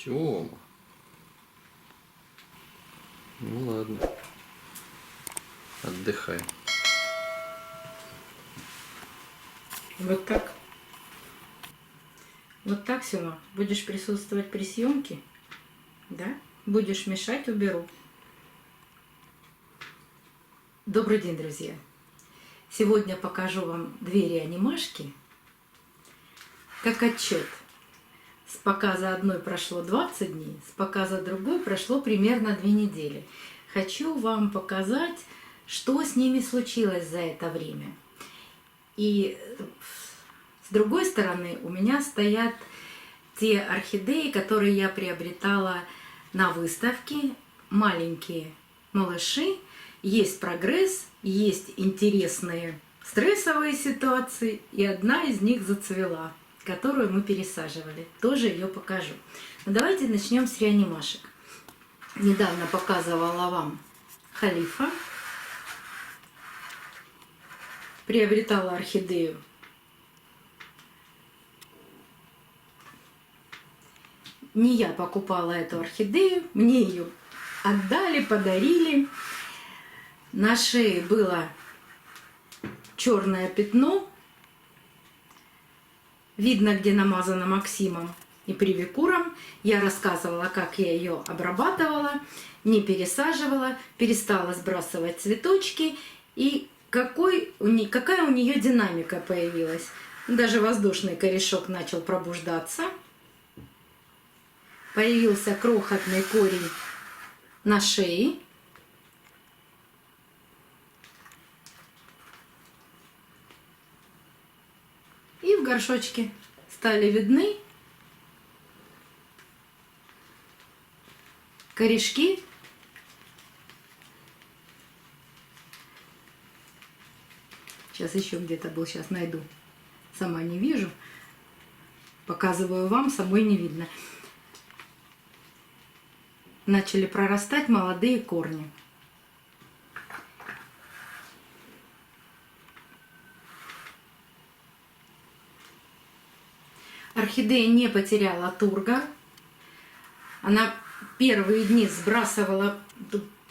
Тёма. Ну ладно. Отдыхай. Вот так. Вот так, Сёма. Будешь присутствовать при съемке? Да? Будешь мешать — уберу. Добрый день, друзья. Сегодня покажу вам две реанимашки. Как отчет. С показа одной прошло 20 дней, с показа другой прошло примерно 2 недели. Хочу вам показать, что с ними случилось за это время. И с другой стороны у меня стоят те орхидеи, которые я приобретала на выставке. Маленькие малыши. Есть прогресс, есть интересные стрессовые ситуации, и одна из них зацвела, которую мы пересаживали. Тоже ее покажу. Но давайте начнем с реанимашек. Недавно показывала вам Халифа. Приобретала орхидею не я покупала эту орхидею, мне ее отдали, подарили. На шее было черное пятно. Видно, где намазано Максимом и привикуром. Я рассказывала, как я ее обрабатывала, не пересаживала, перестала сбрасывать цветочки. И какая у нее динамика появилась. Даже воздушный корешок начал пробуждаться. Появился крохотный корень на шее. И в горшочке стали видны корешки. Сейчас еще где-то был, сейчас найду. Сама не вижу. Показываю вам, самой не видно. Начали прорастать молодые корни. Орхидея не потеряла тургор. Она первые дни сбрасывала,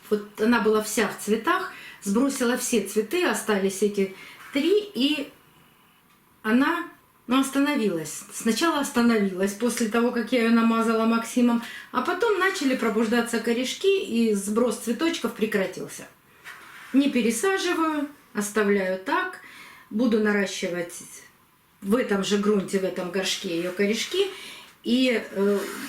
вот она была вся в цветах, сбросила все цветы, остались эти 3, и она остановилась. Сначала остановилась после того, как я ее намазала Максимом, а потом начали пробуждаться корешки, и сброс цветочков прекратился. Не пересаживаю, оставляю так. Буду наращивать в этом же грунте, в этом горшке ее корешки. И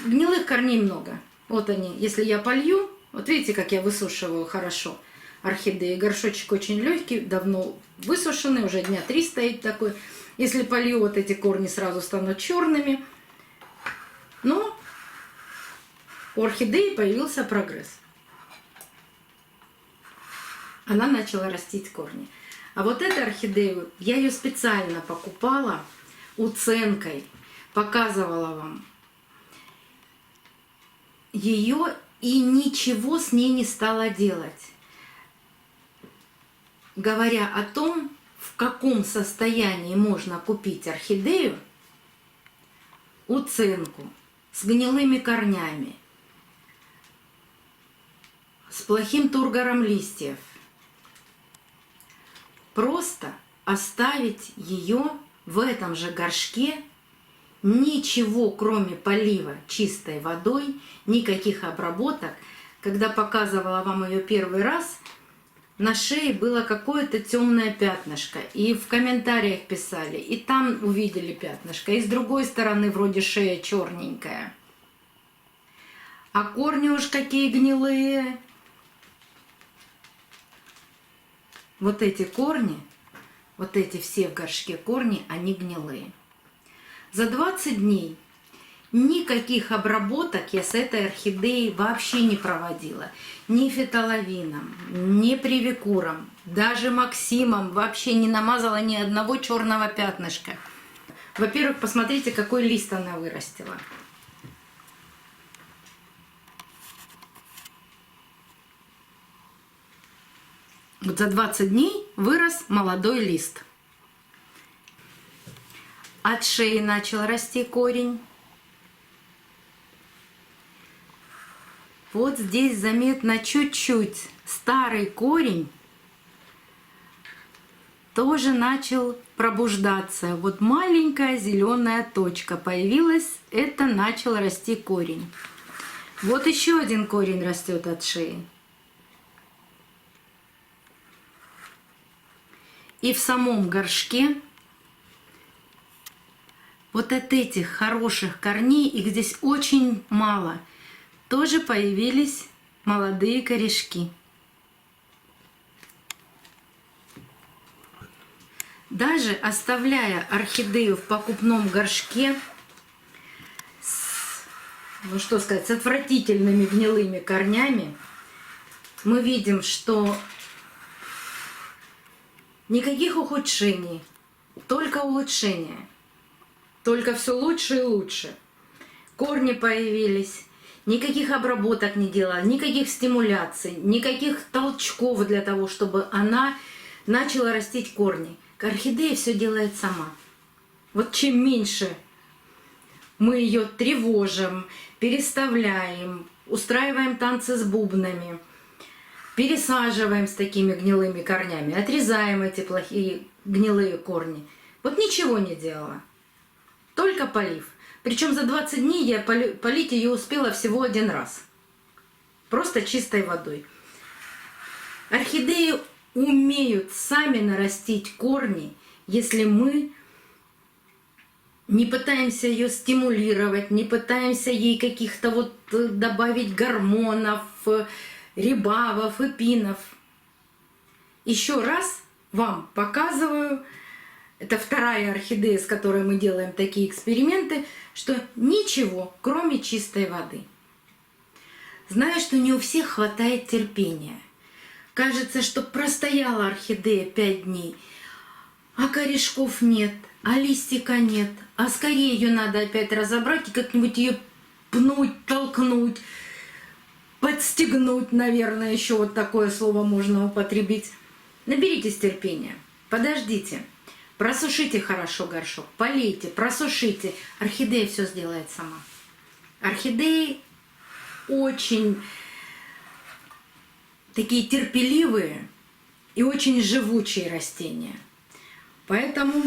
гнилых корней много. Вот они. Если я полью, вот видите, как я высушиваю хорошо орхидеи. Горшочек очень легкий, давно высушенный, уже дня 3 стоит такой. Если полью, вот эти корни сразу станут черными. Но у орхидеи появился прогресс. Она начала растить корни. А вот эту орхидею, я ее специально покупала уценкой. Показывала вам ее, и ничего с ней не стала делать. Говоря о том, в каком состоянии можно купить орхидею, уценку, с гнилыми корнями, с плохим тургором листьев, просто оставить ее в этом же горшке, ничего кроме полива чистой водой, никаких обработок. Когда показывала вам ее первый раз, на шее было какое-то темное пятнышко. И в комментариях писали, и там увидели пятнышко, и с другой стороны вроде шея черненькая. А корни уж какие гнилые. Вот эти корни, вот эти все в горшке корни, они гнилые. За 20 дней никаких обработок я с этой орхидеей вообще не проводила. Ни фитоловином, ни привикуром, даже Максимом вообще не намазала ни одного черного пятнышка. Во-первых, посмотрите, какой лист она вырастила. Вот за 20 дней вырос молодой лист. От шеи начал расти корень. Вот здесь заметно чуть-чуть старый корень тоже начал пробуждаться. Вот маленькая зеленая точка появилась, это начал расти корень. Вот еще один корень растет от шеи. И в самом горшке вот от этих хороших корней, их здесь очень мало, тоже появились молодые корешки. Даже оставляя орхидею в покупном горшке с, ну что сказать, с отвратительными гнилыми корнями, мы видим, что никаких ухудшений, только улучшения, только все лучше и лучше. Корни появились, никаких обработок не делала, никаких стимуляций, никаких толчков для того, чтобы она начала растить корни. Орхидея все делает сама. Вот чем меньше мы ее тревожим, переставляем, устраиваем танцы с бубнами, пересаживаем с такими гнилыми корнями, отрезаем эти плохие гнилые корни. Вот ничего не делала, только полив. Причем за 20 дней я полить ее успела всего один раз. Просто чистой водой. Орхидеи умеют сами нарастить корни, если мы не пытаемся ее стимулировать, не пытаемся ей каких-то вот добавить гормонов, рибавов, эпинов. Еще раз вам показываю, это вторая орхидея, с которой мы делаем такие эксперименты, что ничего, кроме чистой воды. Знаю, что не у всех хватает терпения. Кажется, что простояла орхидея 5 дней, а корешков нет, а листика нет, а скорее ее надо опять разобрать и как-нибудь ее пнуть, толкнуть, подстегнуть, наверное, еще вот такое слово можно употребить. Наберитесь терпения, подождите, просушите хорошо горшок, полейте, просушите. Орхидея все сделает сама. Орхидеи очень такие терпеливые и очень живучие растения. Поэтому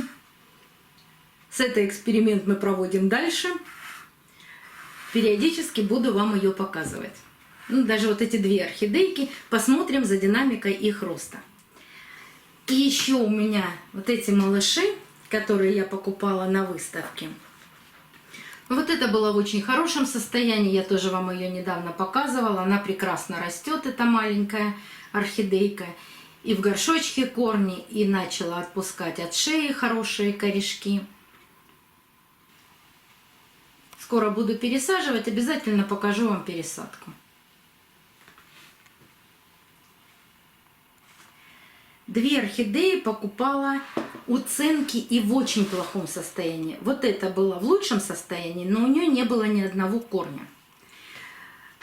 с этой эксперимент мы проводим дальше. Периодически буду вам ее показывать. Ну, даже вот эти 2 орхидейки. Посмотрим за динамикой их роста. И еще у меня вот эти малыши, которые я покупала на выставке. Вот это было в очень хорошем состоянии. Я тоже вам ее недавно показывала. Она прекрасно растет, эта маленькая орхидейка. И в горшочке корни, и начала отпускать от шеи хорошие корешки. Скоро буду пересаживать, обязательно покажу вам пересадку. 2 орхидеи покупала у Ценки и в очень плохом состоянии. Вот это было в лучшем состоянии, но у нее не было ни одного корня.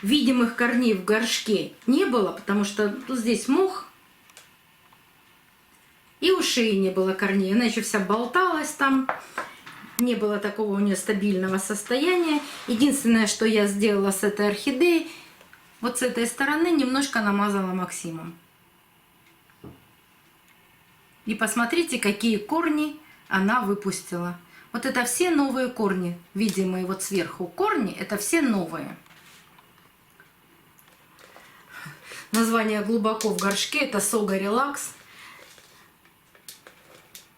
Видимых корней в горшке не было, потому что здесь мох. И у шеи не было корней. Она еще вся болталась там. Не было такого у нее стабильного состояния. Единственное, что я сделала с этой орхидеей, вот с этой стороны немножко намазала Максимом. И посмотрите, какие корни она выпустила. Вот это все новые корни, видимые вот сверху корни, это все новые. Название глубоко в горшке, это Сога Релакс.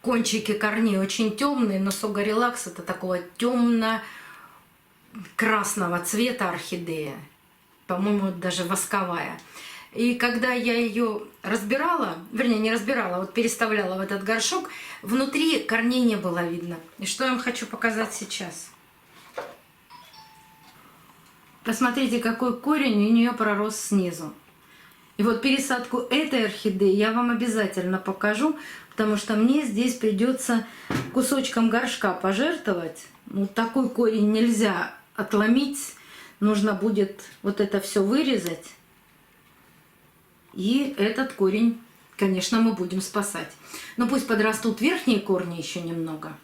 Кончики корней очень темные, но Сога Релакс это такого темно-красного цвета орхидея. По-моему, даже восковая. И когда я ее разбирала, вернее, не разбирала, вот переставляла в этот горшок, внутри корней не было видно. И что я вам хочу показать сейчас. Посмотрите, какой корень у нее пророс снизу. И вот пересадку этой орхидеи я вам обязательно покажу, потому что мне здесь придется кусочком горшка пожертвовать. Вот такой корень нельзя отломить, нужно будет вот это все вырезать. И этот корень, конечно, мы будем спасать. Но пусть подрастут верхние корни еще немного.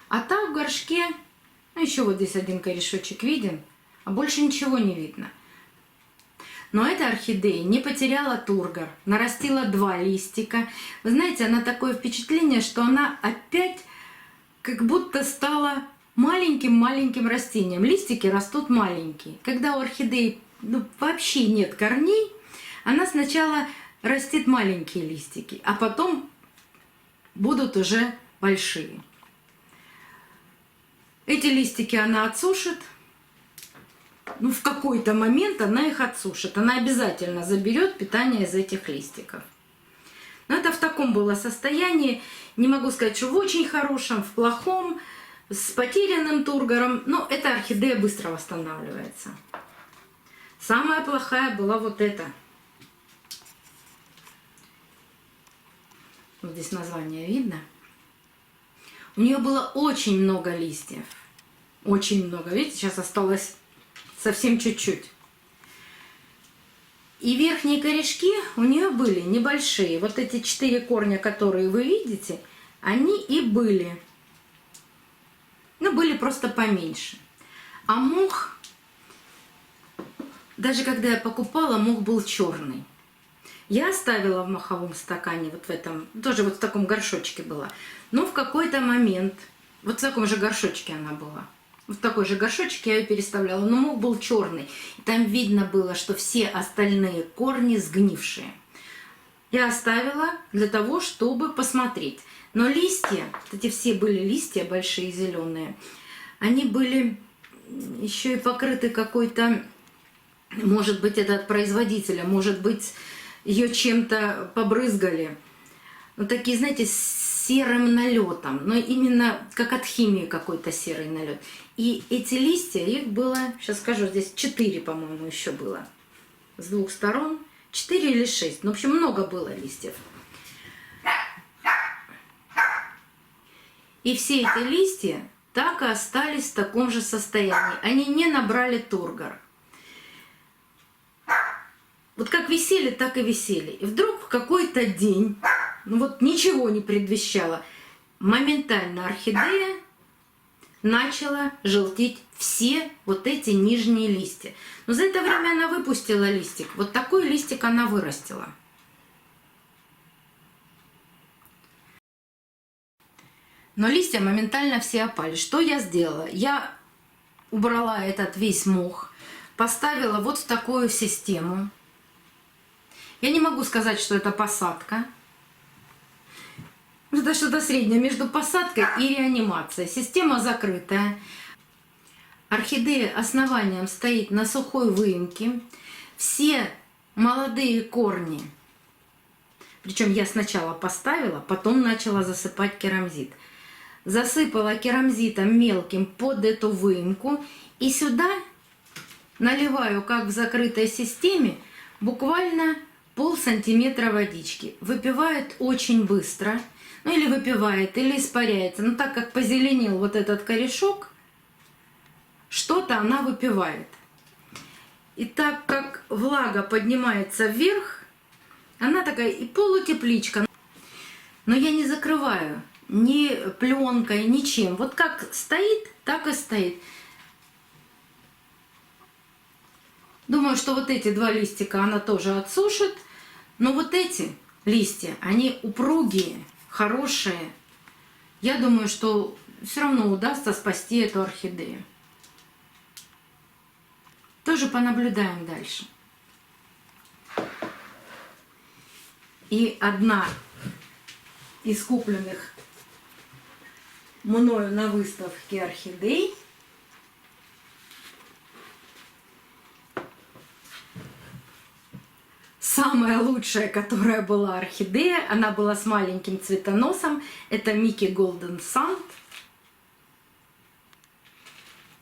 А так в горшке, ну еще вот здесь один корешочек виден, а больше ничего не видно. Но эта орхидея не потеряла тургор, нарастила 2 листика. Вы знаете, она такое впечатление, что она опять как будто стала маленьким-маленьким растением. Листики растут маленькие. Когда у орхидеи вообще нет корней, она сначала растит маленькие листики, а потом будут уже большие. Эти листики она отсушит. В какой-то момент она их отсушит. Она обязательно заберет питание из этих листиков. Но это в таком было состоянии. Не могу сказать, что в очень хорошем, в плохом, с потерянным тургором. Но эта орхидея быстро восстанавливается. Самая плохая была вот эта. Вот здесь название видно. У нее было очень много листьев. Очень много. Видите, сейчас осталось совсем чуть-чуть. И верхние корешки у нее были небольшие. Вот эти 4 корня, которые вы видите, они и были. Были просто поменьше. А мох, даже когда я покупала, мох был черный. Я оставила в моховом стакане, вот в этом, тоже вот в таком горшочке была. Но в какой-то момент, вот в таком же горшочке она была. В такой же горшочек я ее переставляла, но мох был черный. И там видно было, что все остальные корни сгнившие. Я оставила для того, чтобы посмотреть. Но листья, эти все были листья большие зеленые, они были еще и покрыты какой-то, может быть, это от производителя, может быть, ее чем-то побрызгали. Такие, знаете, серым налетом, но именно как от химии какой-то серый налет. И эти листья, их было, сейчас скажу, здесь 4, по-моему, еще было. С 2 сторон. 4 или 6. В общем, много было листьев. И все эти листья так и остались в таком же состоянии. Они не набрали тургор. Вот как висели, так и висели. И вдруг в какой-то день, ничего не предвещало, моментально орхидея начала желтеть все вот эти нижние листья. Но за это время она выпустила листик. Вот такой листик она вырастила. Но листья моментально все опали. Что я сделала? Я убрала этот весь мох, поставила вот в такую систему. Я не могу сказать, что это посадка. Это что-то среднее между посадкой и реанимацией. Система закрытая. Орхидея основанием стоит на сухой выемке. Все молодые корни, причем я сначала поставила, потом начала засыпать керамзит. Засыпала керамзитом мелким под эту выемку. И сюда наливаю, как в закрытой системе, буквально пол-сантиметра водички. Выпивает очень быстро. Или выпивает, или испаряется. Но так как позеленел вот этот корешок, что-то она выпивает. И так как влага поднимается вверх, она такая и полутепличка. Но я не закрываю ни пленкой, ничем. Вот как стоит, так и стоит. Думаю, что вот эти 2 листика она тоже отсушит. Но вот эти листья, они упругие, хорошие. Я думаю, что все равно удастся спасти эту орхидею. Тоже понаблюдаем дальше. И одна из купленных мною на выставке орхидей самая лучшая, которая была орхидея, она была с маленьким цветоносом. Это Mickey Golden Sand.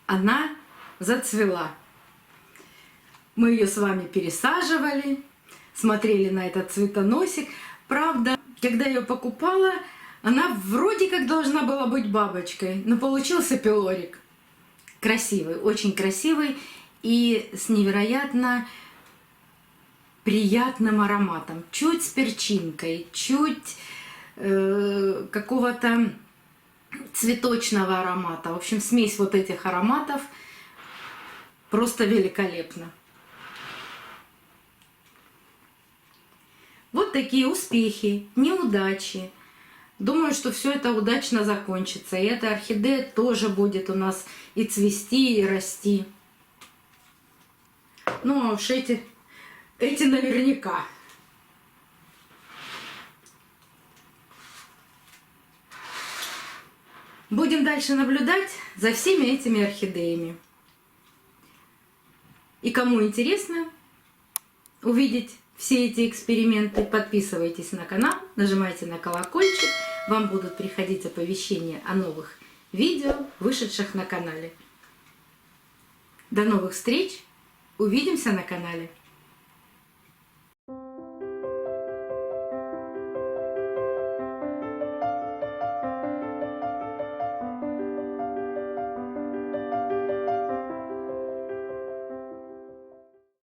Она зацвела. Мы ее с вами пересаживали, смотрели на этот цветоносик. Правда, когда ее покупала, она вроде как должна была быть бабочкой, но получился пилорик. Красивый, очень красивый и с невероятно приятным ароматом. Чуть с перчинкой, чуть какого-то цветочного аромата. В общем, смесь вот этих ароматов просто великолепна. Вот такие успехи, неудачи. Думаю, что все это удачно закончится. И эта орхидея тоже будет у нас и цвести, и расти. Ну, а уж эти наверняка. Будем дальше наблюдать за всеми этими орхидеями. И кому интересно увидеть все эти эксперименты, подписывайтесь на канал, нажимайте на колокольчик, вам будут приходить оповещения о новых видео, вышедших на канале. До новых встреч! Увидимся на канале!